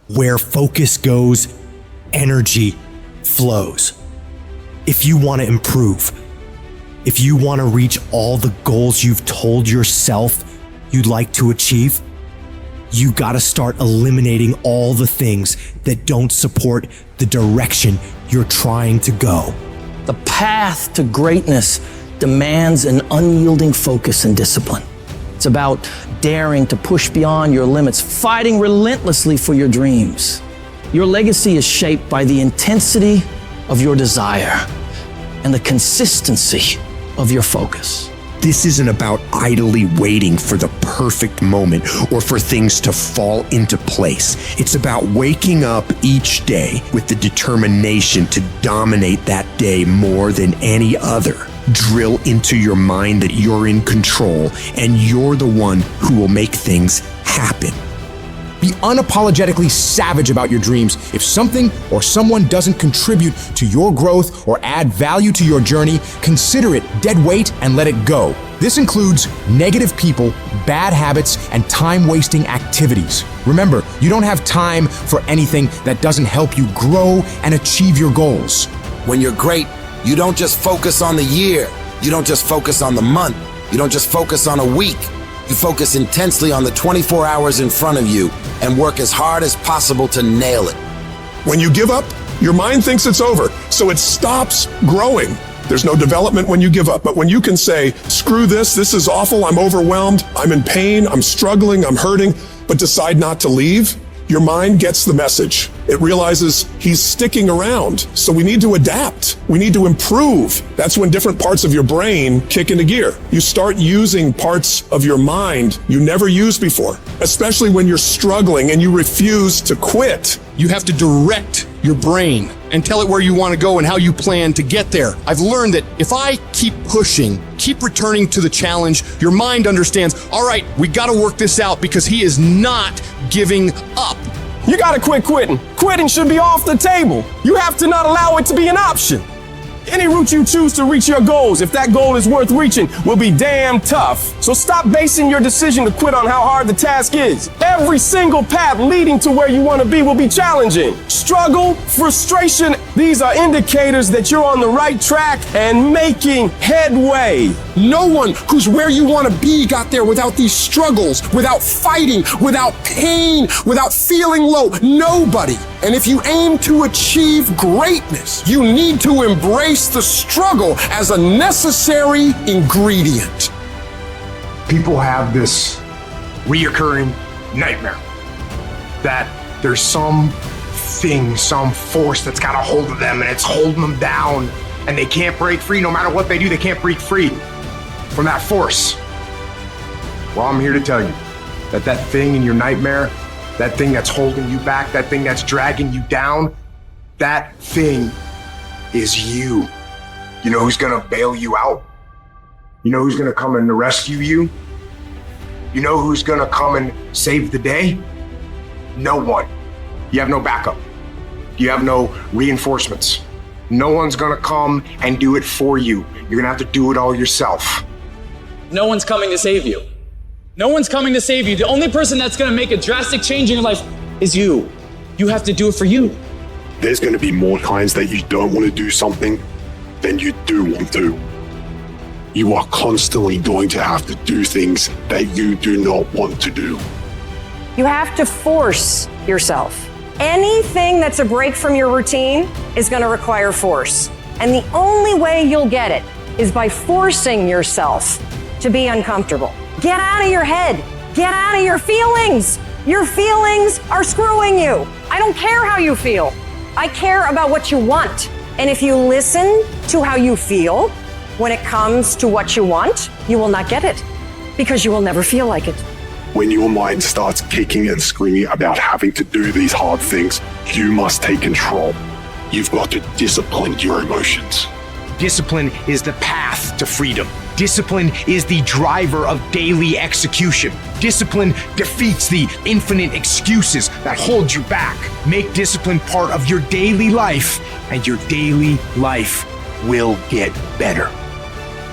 Where focus goes, energy flows. If you want to improve, if you want to reach all the goals you've told yourself you'd like to achieve, you got to start eliminating all the things that don't support the direction you're trying to go. The path to greatness demands an unyielding focus and discipline. It's about daring to push beyond your limits, fighting relentlessly for your dreams. Your legacy is shaped by the intensity of your desire and the consistency of your focus. This isn't about idly waiting for the perfect moment or for things to fall into place. It's about waking up each day with the determination to dominate that day more than any other. Drill into your mind that you're in control and you're the one who will make things happen. Be unapologetically savage about your dreams. If something or someone doesn't contribute to your growth or add value to your journey, consider it dead weight and let it go. This includes negative people, bad habits, and time-wasting activities. Remember, you don't have time for anything that doesn't help you grow and achieve your goals. When you're great, you don't just focus on the year. You don't just focus on the month. You don't just focus on a week. You focus intensely on the 24 hours in front of you and work as hard as possible to nail it. When you give up, your mind thinks it's over, so it stops growing. There's no development when you give up, but when you can say, screw this is awful, I'm overwhelmed, I'm in pain, I'm struggling, I'm hurting, but decide not to leave, your mind gets the message. It realizes he's sticking around, so we need to adapt. We need to improve. That's when different parts of your brain kick into gear. You start using parts of your mind you never used before, especially when you're struggling and you refuse to quit. You have to direct your brain and tell it where you want to go and how you plan to get there. I've learned that if I keep pushing, keep returning to the challenge, your mind understands, all right, we got to work this out because he is not giving up. You gotta quit quitting. Quitting should be off the table. You have to not allow it to be an option. Any route you choose to reach your goals, if that goal is worth reaching, will be damn tough. So stop basing your decision to quit on how hard the task is. Every single path leading to where you want to be will be challenging. Struggle, frustration, these are indicators that you're on the right track and making headway. No one who's where you want to be got there without these struggles, without fighting, without pain, without feeling low. Nobody. And if you aim to achieve greatness, you need to embrace the struggle as a necessary ingredient. People have this reoccurring nightmare that there's some thing, some force that's got a hold of them and it's holding them down and they can't break free. No matter what they do, they can't break free from that force. Well, I'm here to tell you that that thing in your nightmare, that thing that's holding you back, that thing that's dragging you down, that thing is you. You know who's gonna bail you out? You know who's gonna come and rescue you? You know who's gonna come and save the day? No one. You have no backup. You have no reinforcements. No one's gonna come and do it for you. You're gonna have to do it all yourself. No one's coming to save you. No one's coming to save you. The only person that's gonna make a drastic change in your life is you. You have to do it for you. There's going to be more times that you don't want to do something than you do want to. You are constantly going to have to do things that you do not want to do. You have to force yourself. Anything that's a break from your routine is going to require force. And the only way you'll get it is by forcing yourself to be uncomfortable. Get out of your head. Get out of your feelings. Your feelings are screwing you. I don't care how you feel. I care about what you want. And if you listen to how you feel when it comes to what you want, you will not get it because you will never feel like it. When your mind starts kicking and screaming about having to do these hard things, you must take control. You've got to discipline your emotions. Discipline is the path to freedom. Discipline is the driver of daily execution. Discipline defeats the infinite excuses that hold you back. Make discipline part of your daily life, and your daily life will get better.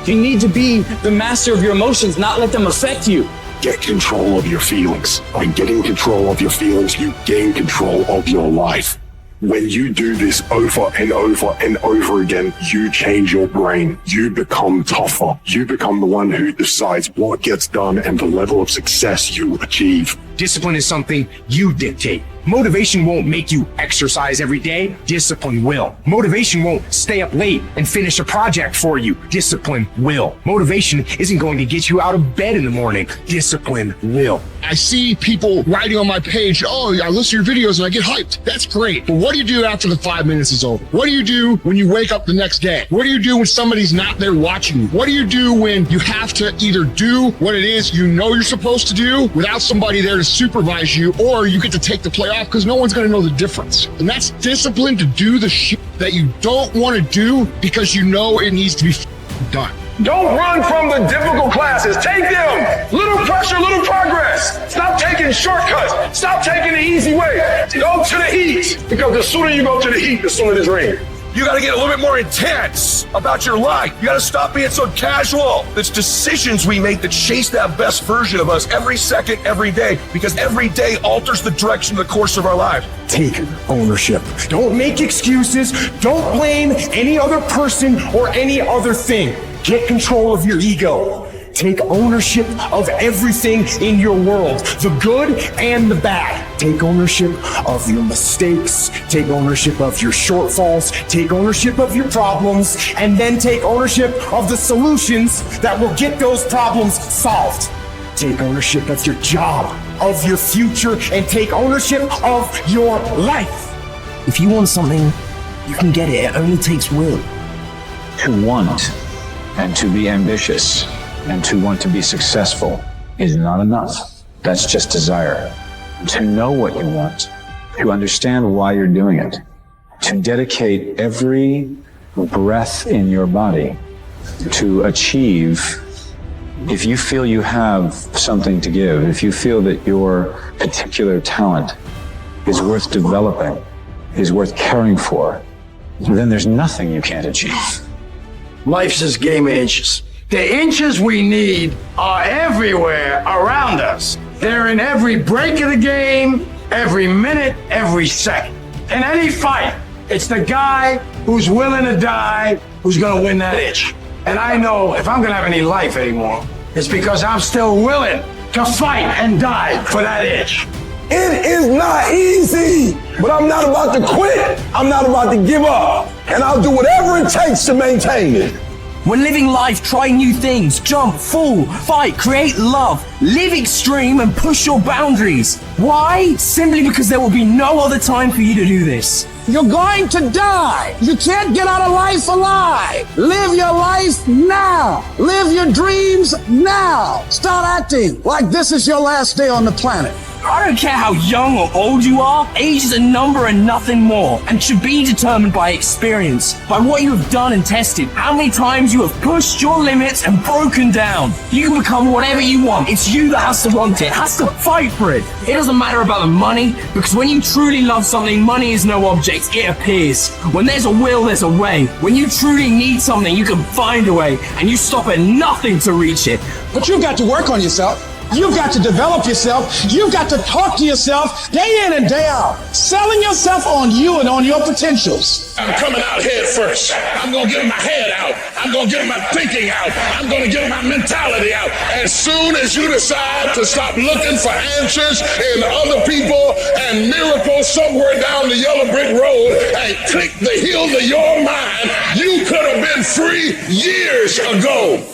You need to be the master of your emotions, not let them affect you. get control of your feelings. By getting control of your feelings, you gain control of your life. When you do this over and over and over again, you change your brain. You become tougher. You become the one who decides what gets done and the level of success you achieve. Discipline is something you dictate. Motivation won't make you exercise every day. Discipline will. Motivation won't stay up late and finish a project for you. Discipline will. Motivation isn't going to get you out of bed in the morning. Discipline will. I see people writing on my page, oh, I listen to your videos and I get hyped. That's great. But what do you do after the 5 minutes is over? What do you do when you wake up the next day? What do you do when somebody's not there watching you? What do you do when you have to either do what it is you know you're supposed to do without somebody there to supervise you, or you get to take the play off because no one's going to know the difference? And that's discipline to do the shit that you don't want to do because you know it needs to be done. Don't run from the difficult classes. Take them. Little pressure, little progress. Stop taking shortcuts. Stop taking the easy way. Go to the heat. Because the sooner you go to the heat, the sooner it's rain. You got to get a little bit more intense about your life. You got to stop being so casual. It's decisions we make that chase that best version of us every second, every day, because every day alters the direction of the course of our lives. Take ownership. Don't make excuses. Don't blame any other person or any other thing. Get control of your ego. Take ownership of everything in your world, the good and the bad. Take ownership of your mistakes. Take ownership of your shortfalls. Take ownership of your problems. And then take ownership of the solutions that will get those problems solved. Take ownership of your job, of your future, and take ownership of your life. If you want something, you can get it. It only takes will. To want and to be ambitious and to want to be successful is not enough. That's just desire. To know what you want, to understand why you're doing it, to dedicate every breath in your body to achieve. If you feel you have something to give, if you feel that your particular talent is worth developing, is worth caring for, then there's nothing you can't achieve. Life's this game of inches. The inches we need are everywhere around us. They're in every break of the game, every minute, every second. In any fight, it's the guy who's willing to die who's gonna win that inch. And I know if I'm gonna have any life anymore, it's because I'm still willing to fight and die for that inch. It is not easy, but I'm not about to quit. I'm not about to give up. And I'll do whatever it takes to maintain it. When living life, try new things, jump, fall, fight, create love, live extreme and push your boundaries. Why? Simply because there will be no other time for you to do this. You're going to die. You can't get out of life alive. Live your life now. Live your dreams now. Start acting like this is your last day on the planet. I don't care how young or old you are, age is a number and nothing more, and should be determined by experience, by what you have done and tested, how many times you have pushed your limits and broken down. You can become whatever you want. It's you that has to want it, has to fight for it. It doesn't matter about the money, because when you truly love something, money is no object, it appears. When there's a will, there's a way. When you truly need something, you can find a way, and you stop at nothing to reach it. But you've got to work on yourself. You've got to develop yourself. You've got to talk to yourself day in and day out, selling yourself on you and on your potentials. I'm coming out head first. I'm going to get my head out. I'm going to get my thinking out. I'm going to get my mentality out. As soon as you decide to stop looking for answers in other people and miracles somewhere down the yellow brick road and click the heels of your mind, you could have been free years ago.